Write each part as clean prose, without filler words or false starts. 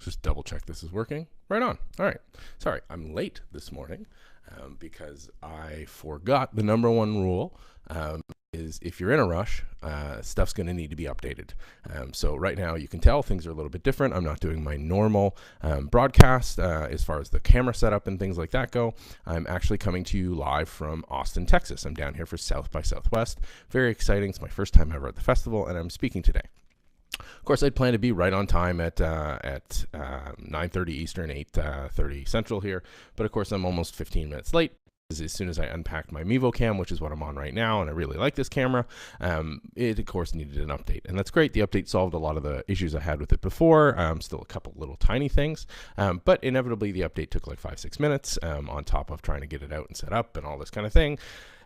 Just double check this is working. Right on. All right. Sorry, I'm late this morning because I forgot the number one rule is if you're in a rush, stuff's going to need to be updated. So right now you can tell things are a little bit different. I'm not doing my normal broadcast as far as the camera setup and things like that go. I'm actually coming to you live from Austin, Texas. I'm down here for South by Southwest. Very exciting. It's my first time ever at the festival, and I'm speaking today. Of course, I'd planned to be right on time at 9:30 Eastern, 8:30 Central here. But of course, I'm almost 15 minutes late. As soon as I unpacked my Mevo cam, which is what I'm on right now, and I really like this camera, it of course needed an update. And that's great. The update solved a lot of the issues I had with it before. Still a couple little tiny things. But inevitably, the update took like 5-6 minutes on top of trying to get it out and set up and all this kind of thing.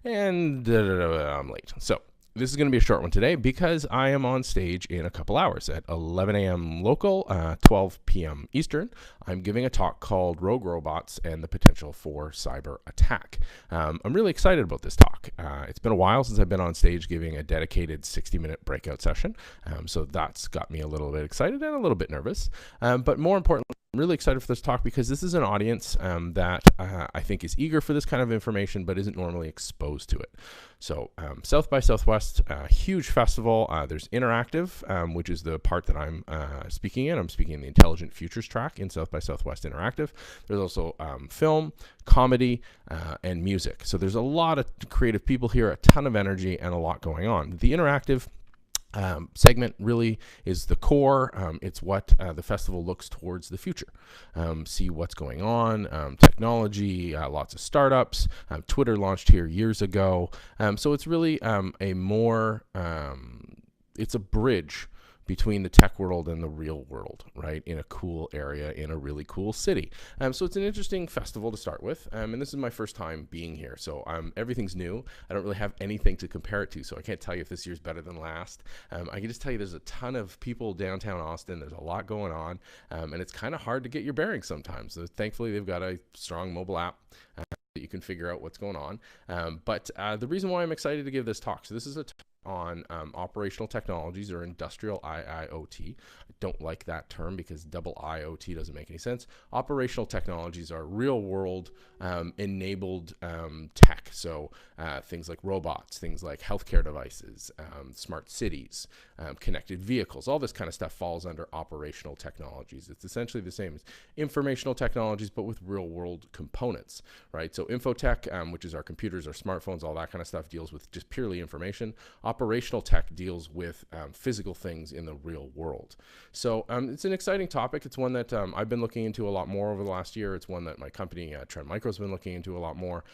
And I'm late. So this is going to be a short one today because I am on stage in a couple hours at 11 a.m. local, 12 p.m. Eastern. I'm giving a talk called Rogue Robots and the Potential for Cyber Attack. I'm really excited about this talk. It's been a while since I've been on stage giving a dedicated 60-minute breakout session. So that's got me a little bit excited and a little bit nervous. But more importantly, I'm really excited for this talk because this is an audience that I think is eager for this kind of information but isn't normally exposed to it. So South by Southwest, huge festival. There's Interactive, which is the part that I'm speaking in. I'm speaking in the Intelligent Futures track in South by Southwest Interactive. There's also film, comedy, and music. So there's a lot of creative people here, a ton of energy, and a lot going on. The Interactive segment really is the core. It's what the festival looks towards the future. See what's going on, technology, lots of startups. Twitter launched here years ago. So it's really it's a bridge between the tech world and the real world, right? In a cool area, in a really cool city. So it's an interesting festival to start with. And this is my first time being here. So everything's new. I don't really have anything to compare it to. So I can't tell you if this year's better than last. I can just tell you there's a ton of people downtown Austin. There's a lot going on. And it's kind of hard to get your bearings sometimes. So thankfully, they've got a strong mobile app that you can figure out what's going on. But the reason why I'm excited to give this talk, so this is a talk on operational technologies or industrial IIoT. I don't like that term because double IoT doesn't make any sense. Operational technologies are real world enabled tech. So things like robots, things like healthcare devices, smart cities, connected vehicles, all this kind of stuff falls under operational technologies. It's essentially the same as informational technologies, but with real world components, right? So infotech, which is our computers, our smartphones, all that kind of stuff, deals with just purely information. Operational tech deals with physical things in the real world. So it's an exciting topic. It's one that I've been looking into a lot more over the last year. It's one that my company, Trend Micro, has been looking into a lot more.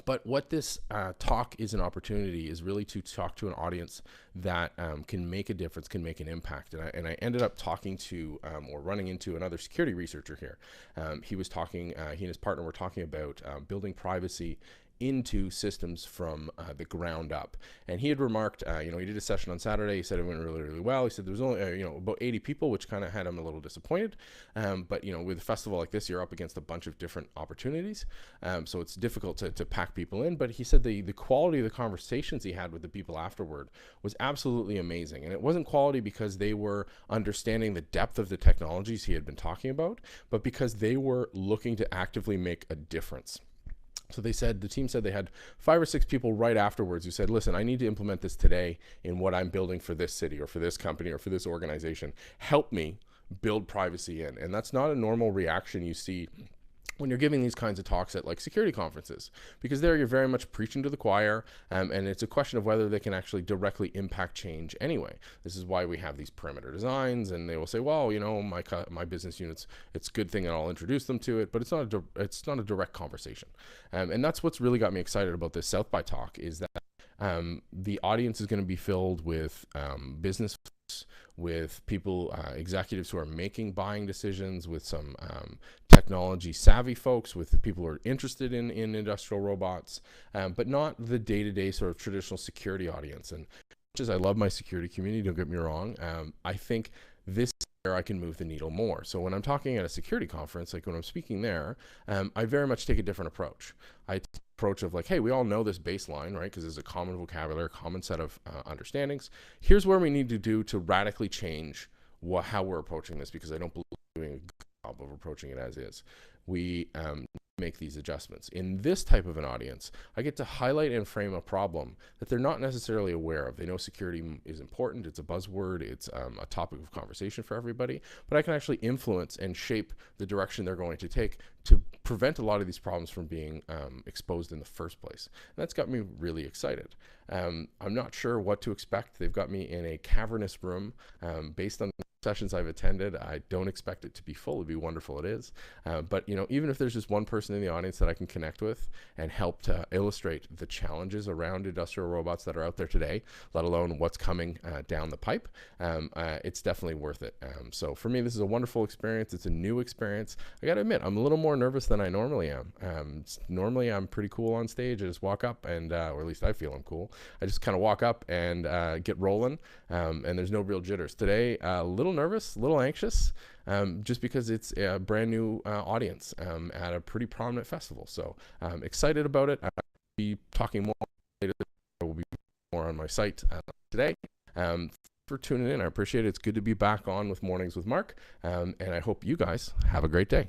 But what this talk is an opportunity is really to talk to an audience that can make a difference, can make an impact. And I ended up talking to or running into another security researcher here. He was talking, he and his partner were talking about building privacy into systems from the ground up. And he had remarked, he did a session on Saturday. He said it went really, really well. He said there was only, about 80 people, which kind of had him a little disappointed. But, with a festival like this, you're up against a bunch of different opportunities. So it's difficult to pack people in. But he said the quality of the conversations he had with the people afterward was absolutely amazing. And it wasn't quality because they were understanding the depth of the technologies he had been talking about, but because they were looking to actively make a difference. So the team said they had 5 or 6 people right afterwards who said, listen, I need to implement this today in what I'm building for this city or for this company or for this organization. Help me build privacy in. And that's not a normal reaction you see when you're giving these kinds of talks at like security conferences, because there you're very much preaching to the choir, and it's a question of whether they can actually directly impact change anyway. This is why we have these perimeter designs, and they will say, well, my business units, it's a good thing and I'll introduce them to it, but it's not a direct conversation. And that's what's really got me excited about this South by talk is that the audience is going to be filled with business, with people, executives who are making buying decisions, with some technology savvy folks, with the people who are interested in industrial robots, but not the day-to-day sort of traditional security audience. And much as I love my security community, don't get me wrong, I think this is where I can move the needle more. So when I'm talking at a security conference, like when I'm speaking there, I very much take a different approach. I take the approach of like, hey, we all know this baseline, right? Because there's a common vocabulary, common set of understandings. Here's where we need to do to radically change how we're approaching this, because I don't believe we're doing a good job of approaching it as is. We make these adjustments. In this type of an audience, I get to highlight and frame a problem that they're not necessarily aware of. They know security is important, it's a buzzword, it's a topic of conversation for everybody, but I can actually influence and shape the direction they're going to take to prevent a lot of these problems from being exposed in the first place. And that's got me really excited. I'm not sure what to expect. They've got me in a cavernous room based on sessions I've attended. I don't expect it to be full. It'd be wonderful it is. But you know, even if there's just one person in the audience that I can connect with and help to illustrate the challenges around industrial robots that are out there today, let alone what's coming down the pipe, it's definitely worth it. So for me, this is a wonderful experience. It's a new experience. I got to admit, I'm a little more nervous than I normally am. Normally, I'm pretty cool on stage. I just walk up and, or at least I feel I'm cool. I just kind of walk up and get rolling, and there's no real jitters. Today, a little nervous, a little anxious, just because it's a brand new audience at a pretty prominent festival. So I'm excited about it. I'll be talking more later. I will be more on my site today. For tuning in, I appreciate it. It's good to be back on with Mornings with Mark, and I hope you guys have a great day.